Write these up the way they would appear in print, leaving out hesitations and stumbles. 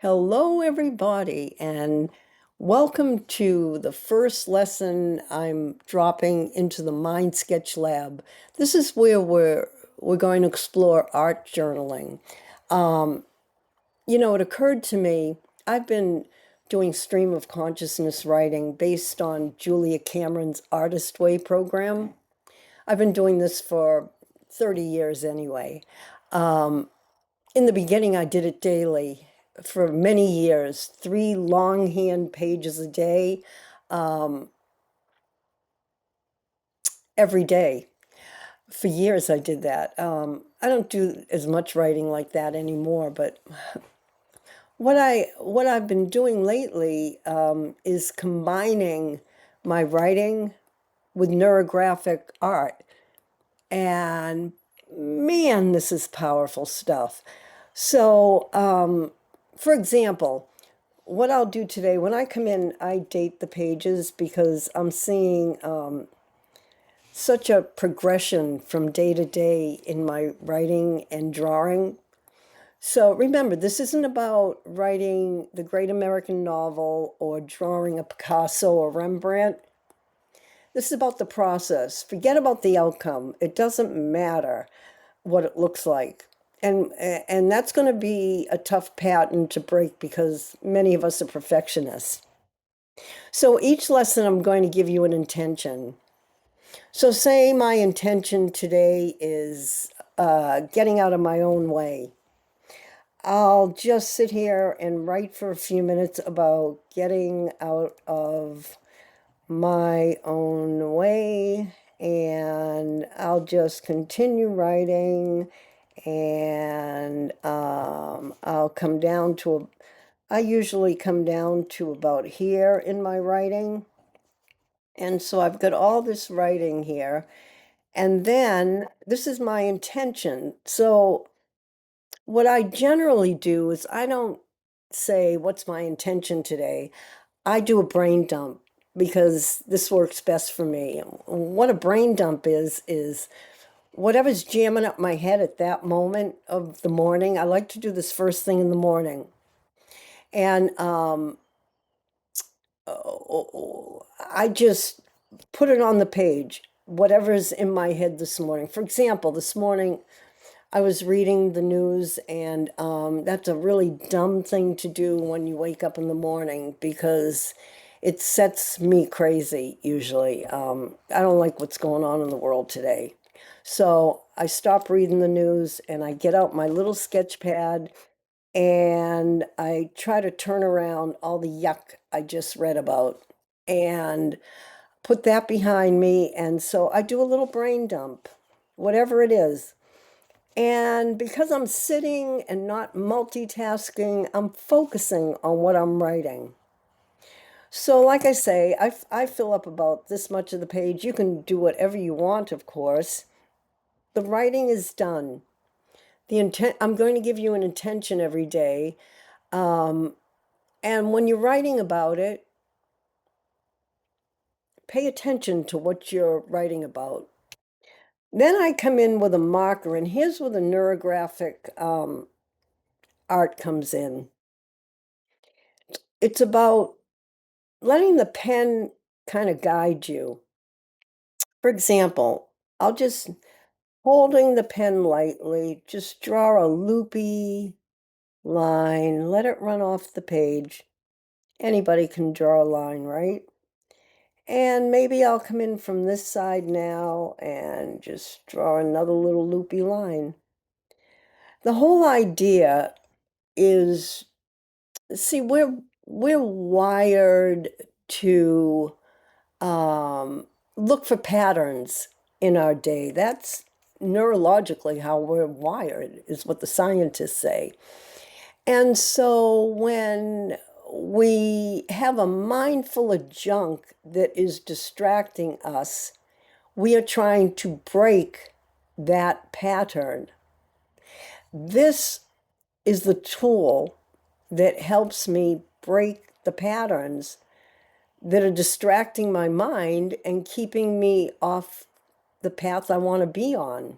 Hello, everybody, and welcome to the first lesson I'm dropping into the MindSketch lab. This is where we're going to explore art journaling. It occurred to me, I've been doing stream of consciousness writing based on Julia Cameron's Artist Way program. I've been doing this for 30 years anyway. In the beginning, I did it daily for many years, 3 longhand pages a day, every day. For years, I did that. I don't do as much writing like that anymore, but what I've been doing lately is combining my writing with neurographic art. And man, this is powerful stuff. So, for example, what I'll do today, when I come in, I date the pages because I'm seeing such a progression from day to day in my writing and drawing. So remember, this isn't about writing the great American novel or drawing a Picasso or Rembrandt. This is about the process. Forget about the outcome. It doesn't matter what it looks like. And that's going to be a tough pattern to break because many of us are perfectionists. So each lesson I'm going to give you an intention. So say my intention today is getting out of my own way. I'll just sit here and write for a few minutes about getting out of my own way, and I'll just continue writing, and I'll come down to I usually come down to about here in my writing. And so I've got all this writing here. And then this is my intention. So what I generally do is I don't say, what's my intention today? I do a brain dump because this works best for me. What a brain dump is whatever's jamming up my head at that moment of the morning. I like to do this first thing in the morning. And I just put it on the page, whatever's in my head this morning. For example, this morning I was reading the news, and that's a really dumb thing to do when you wake up in the morning because it sets me crazy usually. I don't like what's going on in the world today. So I stop reading the news and I get out my little sketch pad and I try to turn around all the yuck I just read about and put that behind me. And so I do a little brain dump, whatever it is. And because I'm sitting and not multitasking, I'm focusing on what I'm writing. So, like I say, I fill up about this much of the page. You can do whatever you want, of course. The writing is done. I'm going to give you an intention every day. And when you're writing about it, pay attention to what you're writing about. Then I come in with a marker, and here's where the neurographic art comes in. It's about letting the pen kind of guide you. For example, I'll just, holding the pen lightly, just draw a loopy line, let it run off the page. Anybody can draw a line, right? And maybe I'll come in from this side now and just draw another little loopy line. The whole idea is, see, we're wired to look for patterns in our day. That's neurologically how we're wired, is what the scientists say. And so when we have a mind full of junk that is distracting us, we are trying to break that pattern. This is the tool that helps me break the patterns that are distracting my mind and keeping me off the path I want to be on.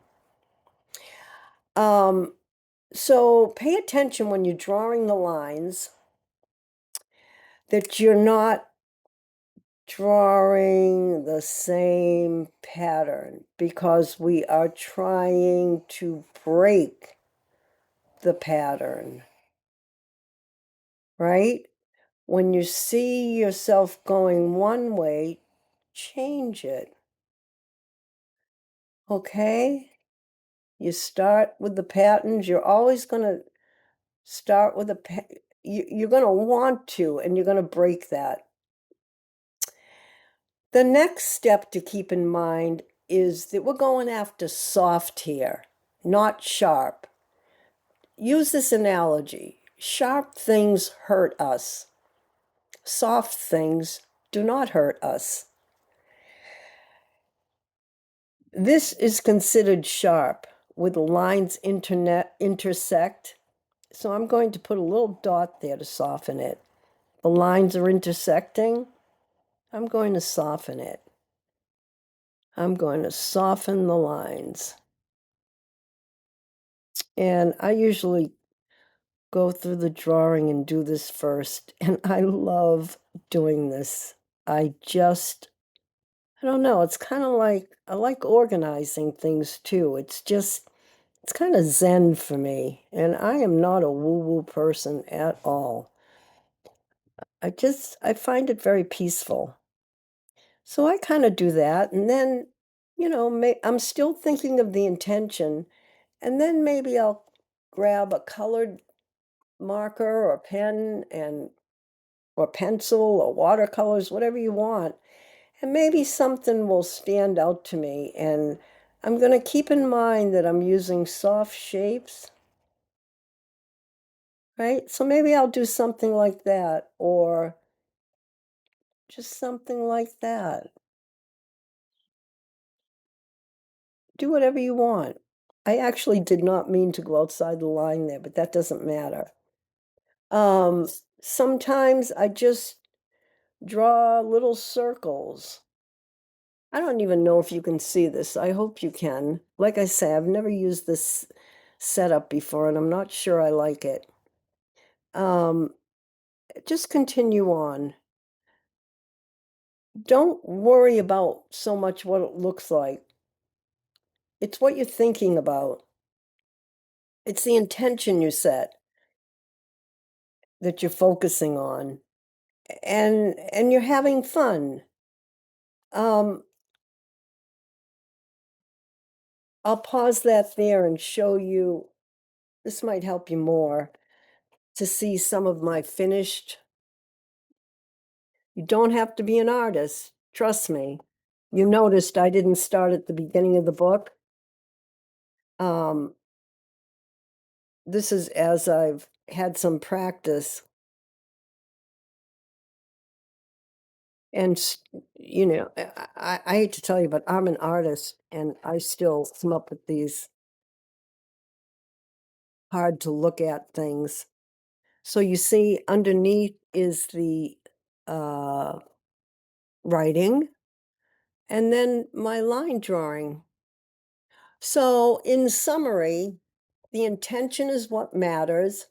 So pay attention when you're drawing the lines. that you're not drawing the same pattern, because we are trying to break the pattern, right? When you see yourself going one way, change it. Okay? You start with the patterns. You're always going to start with you're going to want to, and you're going to break that. The next step to keep in mind is that we're going after soft here, not sharp. Use this analogy. Sharp things hurt us. Soft things do not hurt us. This is considered sharp, where the lines intersect. So I'm going to put a little dot there to soften it. The lines are intersecting. I'm going to soften it. I'm going to soften the lines. And I usually go through the drawing and do this first. And I love doing this. I don't know. It's kind of like, I like organizing things too. It's kind of zen for me. And I am not a woo-woo person at all. I find it very peaceful. So I kind of do that. And then, I'm still thinking of the intention. And then maybe I'll grab a colored marker or pen or pencil or watercolors, whatever you want. And maybe something will stand out to me. And I'm going to keep in mind that I'm using soft shapes, right? So maybe I'll do something like that, or just something like that. Do whatever you want. I actually did not mean to go outside the line there, but that doesn't matter. Sometimes I just draw little circles. I don't even know if you can see this. I hope you can. Like I say, I've never used this setup before, and I'm not sure I like it. Just continue on. Don't worry about so much what it looks like. It's what you're thinking about. It's the intention you set that you're focusing on, and you're having fun. I'll pause that there and show you. This might help you more to see some of my finished. You don't have to be an artist, trust me. You noticed I didn't start at the beginning of the book. This is as I've had some practice. And, I hate to tell you, but I'm an artist, and I still come up with these hard to look at things. So you see underneath is the writing, and then my line drawing. So in summary, the intention is what matters.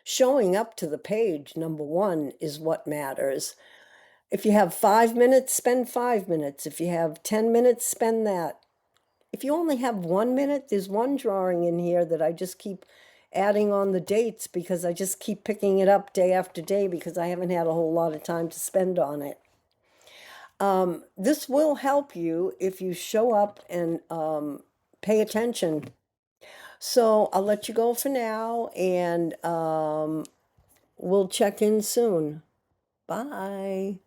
Showing up to the page, number one, is what matters. If you have 5 minutes, spend 5 minutes. If you have 10 minutes, spend that. If you only have 1 minute, there's one drawing in here that I just keep adding on the dates because I just keep picking it up day after day because I haven't had a whole lot of time to spend on it. This will help you if you show up and pay attention. So I'll let you go for now, and we'll check in soon. Bye.